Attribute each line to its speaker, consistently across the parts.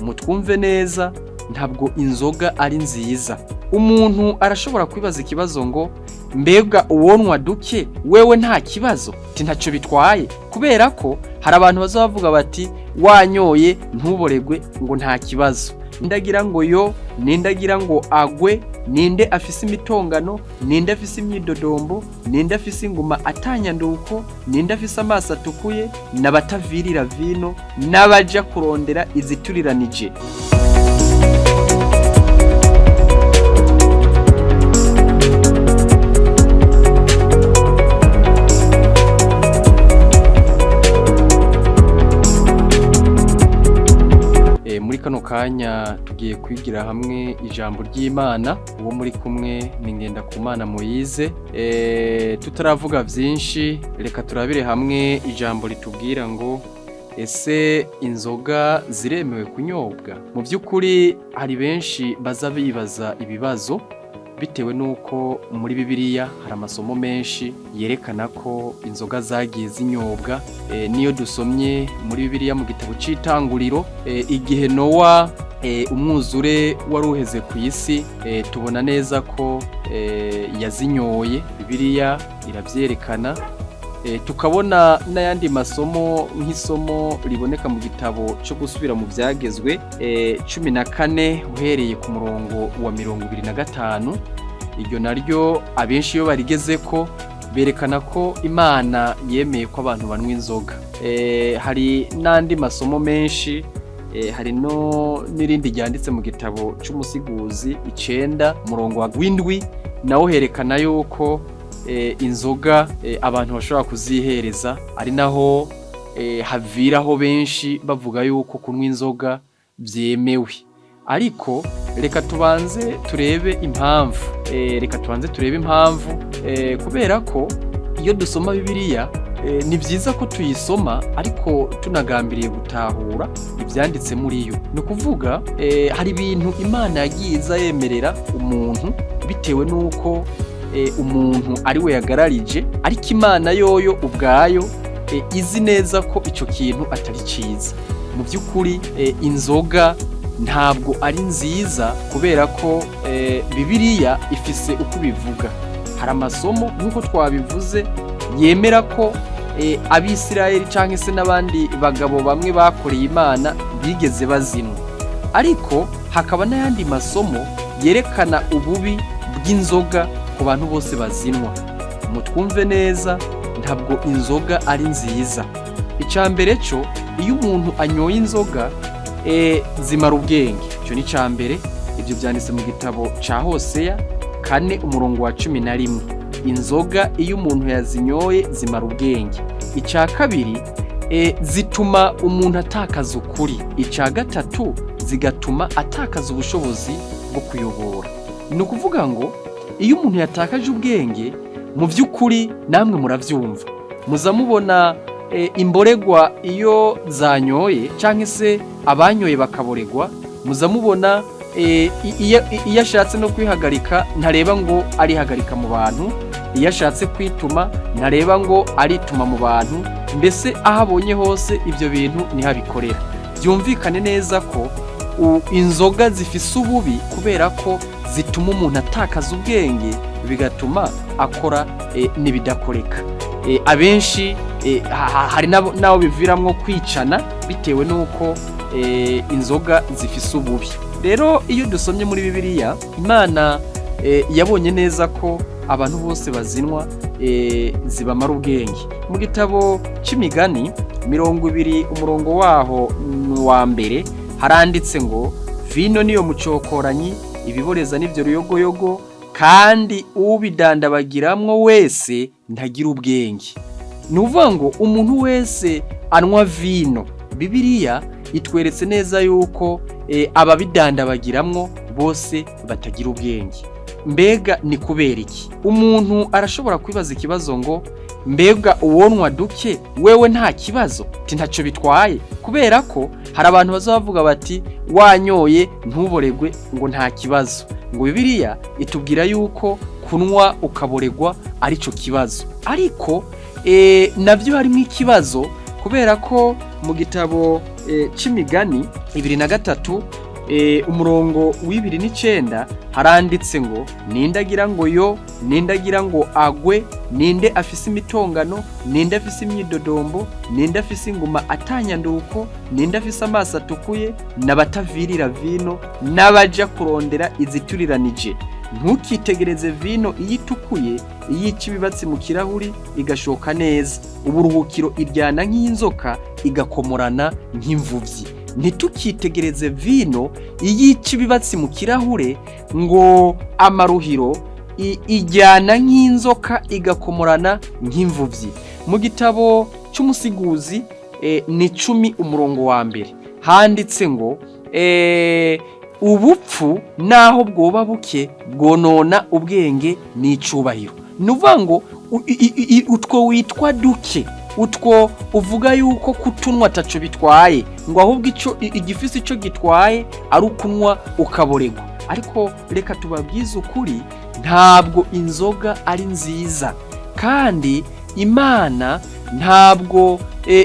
Speaker 1: mutwumve neza, ntabwo inzoga ari nziza. Umuntu arashobora kwibaza ikibazo ngo mbega uwonwa duke wewe nta kibazo, ntacyo bitwaye, kubera ko hari abantu bazavuga bati wanyoye ntuboregwe ngo nta kibazo. Ndagira ngo yo nindagira ngo agwe, ninde afise imitongano, ninde afise imyidodombo, ninde afise inguma atanyanduko, ninde afise amaso atukuye, n'abatavirira vino n'abaja kurondera izituriranije. Muri kano kanya tugiye kwigira hamwe ijambo ry'Imana. Uwo muri kumwe ni Ngendakumana Moise. Tutaravuga byinshi, reka turabire hamwe ijambo ritubwira ngo ese inzoga ziremewe kunyobwa. Mu by'ukuri hari benshi baza bibaza ibibazo bitewe nuko muri Bibiliya hari amasomo menshi yerekana ko inzoga zagiye zinyobwa. Niyo dusomye muri Bibiliya mu gitabo c'Itanguriro, igihe Nowa umwuzure wari uheze ku isi, tubona neza ko yazinyoye. Bibiliya iravyerekana. Tukabona n'ayandi masomo nk'isomo riboneka mu gitabo cyo gusubira mu byagezwe 14 uhereye ku murongo wa 25. Iryo naryo abenshi iyo barigeze ko berekana ko Imana yemeye ko abantu banywa inzoga. Hari n'andi masomo menshi, hari n'irindi ryanditse mu gitabo cy'umusiguzi 9 murongo wa 7 nawo herekana yuko inzoga abantu bashobora kuzihereza, ari naho haviraho benshi bavuga yuko kunywa inzoga byemewe. Ariko reka tubanze turebe impamvu, kubera ko iyo dusoma Bibiliya ni byiza ko tuyisoma ariko tunagambiriye gutahura ibyanditse muri yo. Ni ukuvuga hari ibintu Imana yagiye iza yemerera umuntu bitewe n'uko umuntu ari we yagararije, ariko Imana yoyo ubwayo izi neza ko icyo kintu atari cyiza. Mu by'ukuri inzoga ntabwo ari nziza, kubera ko Bibiliya ifise uko bivuga. Hari amasomo nk'uko twabivuze yemera ko Abisirayeli cyangwa se n'abandi bagabo bamwe bakoreye Imana bigeze bazinwa, ariko hakaba n'ayandi masomo yerekana ububi bw'inzoga ku bantu bose bazinwa. Mutwumve neza, ntabwo inzoga ari nziza. Icambere cyo, iyo umuntu anyoye inzoga zimara ubwenge. Cyo ni cambere. Ibyo byanditse mu gitabo ca Hoseya 4 umurongo wa 11. Inzoga iyo umuntu yazinyoye zimara ubwenge. Ica kabiri, zituma umuntu atakaza ukuri. Ica gatatu, zigatuma atakaza ubushobozi bwo kuyobora. Ni ukuvuga ngo iyo umuntu yatakaje ubwenge, mu by'ukuri namwe muravyumva, muza mubona imboregwa iyo zanyoye cyangwa se abanyoye bakaboregwa, muza mubona iyo ashatse no kwihagarika ntareba ngo arihagarika mu bantu, iyo ashatse kwituma ntareba ngo arituma mu bantu, mbese aho abonye hose ibyo bintu nihabikorera. Byumvikane neza ko inzoga zifise ububi, kubera ko zituma umuntu atakaza ubwenge, bigatuma akora n'ibidakoreka. Abenshi hari nabo biviramwo kwicana bitewe n'uko inzoga zifise ububi. Rero iyo dusomye muri Bibiliya, Imana yabonye neza ko abantu bose bazinwa zibamara ubwenge. Mu gitabo c'Imigani 20 umurongo waho wa mbere haranditse ngo vino niyo mucokoranyi, ibiboreza n'ivyo ruyogoyogo, kandi ubidandabagiramwo wese ntagira ubwenge. Ni uvuga ngo umuntu wese anywa vino. Bibiliya itweretse neza yuko ababidandabagiramwo bose batagira ubwenge. Mbega ni kubera iki? Umuntu arashobora kwibaza ikibazo ngo mbega uwonwa duke wewe nta kibazo, ntacyo bitwaye, kubera ko hari abantu bazavuga bati wanyoye ntuboregwe ngo nta kibazo. Ngo Bibiliya itubwira yuko kunwa ukaboregwa ari cyo kibazo, ariko nabyo harimo ikibazo, kubera ko mu gitabo c'imigani 23 umurongo w'29 haranditse ngo ninde agira ngo yo, ninde agira ngo agwe, ninde afise imitongano, ninde afise imyidodombo, ninde afise inguma atanyanduko, ninde afise amaso atukuye, n'abatavirira vino n'abaja kurondera izituriranije. Ntukitegereze vino iyitukuye, iyica ibibatsi mu kirahuri igashoka neza, uburuhukiro iryana nk'inzoka igakomorana nk'imvuvyi. Ntitukitegereze vino iyica ibibatsi mu kirahure ngo amaruhiro ijyana nk'inzoka igakomorana nk'imvuvyi. Mu gitabo cy'umusiguzi ni 10 umurongo wa mbere handitse ngo ubupfu naho bwoba buke bwonona ubwenge n'icubahiro. Nuvuga ngo utwo witwa duke, utwo uvuga yuko kutunwa taco bitwaye, ngo ahubwo igifisi ico gitwaye ari ukunwa ukaboregwa. Ariko reka tubabwize ukuri, ntabwo inzoga ari nziza, kandi Imana ntabwo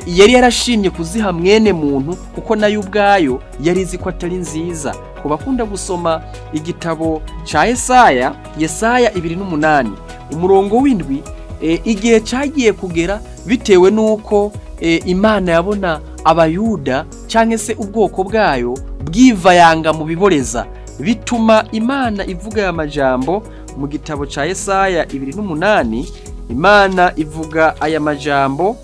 Speaker 1: yari yarashimye kuziha mwene muntu, kuko nayo ubwayo yari izi ko atari nziza. Ku bakunda gusoma igitabo ca Yesaya 28 umurongo w'indwi, igihe cyagiye kugera bitewe nuko Imana yabona abayuda cyangwa se ubwoko bwayo bwivayanga mu biboreza, bituma Imana ivuga aya majambo mu gitabo ca Yesaya 28. Imana ivuga aya majambo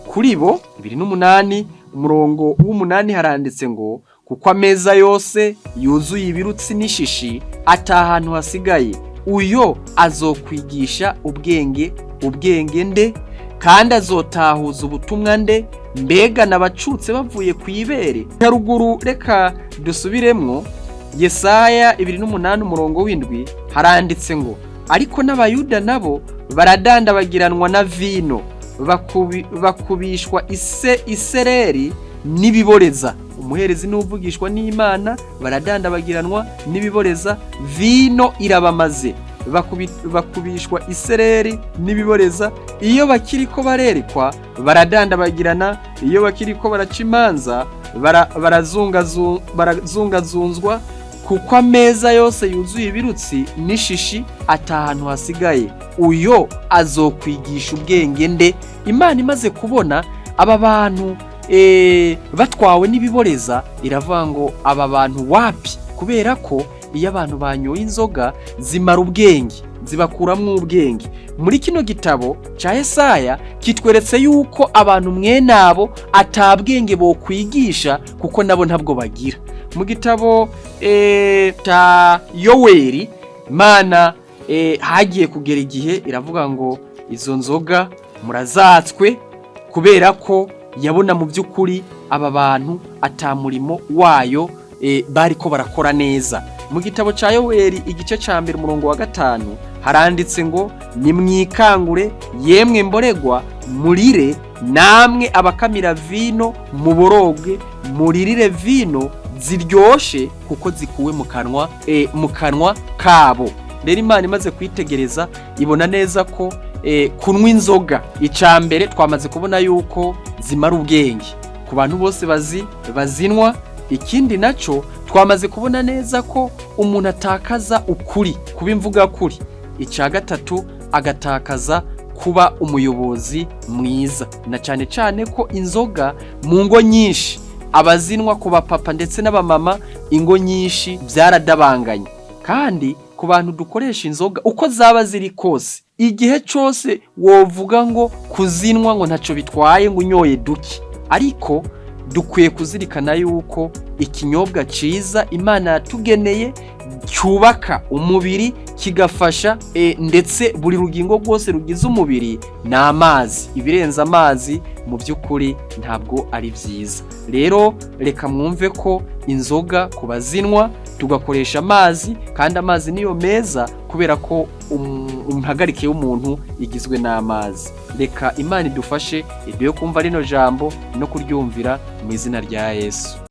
Speaker 1: kuri bo 28 umurongo w'8 haranditse ngo kuko ameza yose yuzuye ibirutsi n'ishishi atahantu hasigaye, uyo azokwigisha ubwenge nde, kandi azotahuza ubutumwa nde, mbega nabacutse bavuye kwibere. Haruguru reka dusubiremwo Yesaya 28 umurongo w'indwi haranditse ngo ariko n'abayuda nabo baradandabagiranwa na vino, bakubishwa isereri n'ibiboreza. Umuherezi n'uvugishwa n'Imana baradandabagiranwa n'ibiboreza, vino irabamaze, bakubishwa isereri n'ibiboreza. Iyo bakiriko barerekwa baradandabagirana, iyo bakiriko baraca imanza barazungazunzwa, kuko ameza yose yuzuye ibirutsi n'ishishi atahantu hasigaye, uyo azokwigisha ubwenge nde. Imana imaze kubona aba bantu batwawe n'ibiboreza, iravuga ngo aba bantu wapi, kubera ko iyo abantu banyoye inzoga zimara ubwenge, zibakuramwo ubwenge. Muri kino gitabo ca Yesaya kitweretse yuko abantu mwene abo atabwenge bo kwigisha, kuko nabo ntabwo bagira. Mu gitabo ca Yoweri, Imana hagiye kugera igihe iravuga ngo izo nzoga murazatswe, kubera ko yabona mu by'ukuri aba bantu atamurimo wayo bariko barakora neza. Mu gitabo ca Yoweri igice ca 1 umurongo wa 5 haranditse ngo nimwikangure yemwe mboregwa, murire namwe abakamira vino muborogwe, muririre vino ziryoshe kuko zikuwe mu kanwa kabo. Rero Imana imaze kwitegereza ibona neza ko kunywa inzoga icambere twamaze kubona yuko zimara ubwenge ku bantu bose bazinwa. Ikindi naco twamaze kubona neza ko umuntu atakaza ukuri, kuba imvuga kuri. Ica gatatu agatakaza kuba umuyobozi mwiza, na cyane cyane ko inzoga mu ngo nyinshi abazinwa ku bapapa ndetse n'abamama, ingo nyinshi byaradabanganye. Kandi ku bantu dukoresha inzoga uko zaba ziri kose, igihe cyose wovuga ngo kuzinwa ngo ntaco bitwaye, ngo unyoye duki, ariko dukwiye kuzirikana yuko ikinyobwa ciza Imana yatugeneye cyubaka umubiri, kigafasha ndetse buri rugingo rwose rugize umubiri na amazi. Ibirenza amazi mu by'ukuri ntabwo ari byiza. Rero reka mwumve ko inzoga kubazinwa tugakoresha amazi, kandi amazi niyo meza kubera ko impagarike y'umuntu igizwe n'amazi. Reka Imana idufashe iduhe kumva rino jambo no kuryumvira mu izina rya Yesu.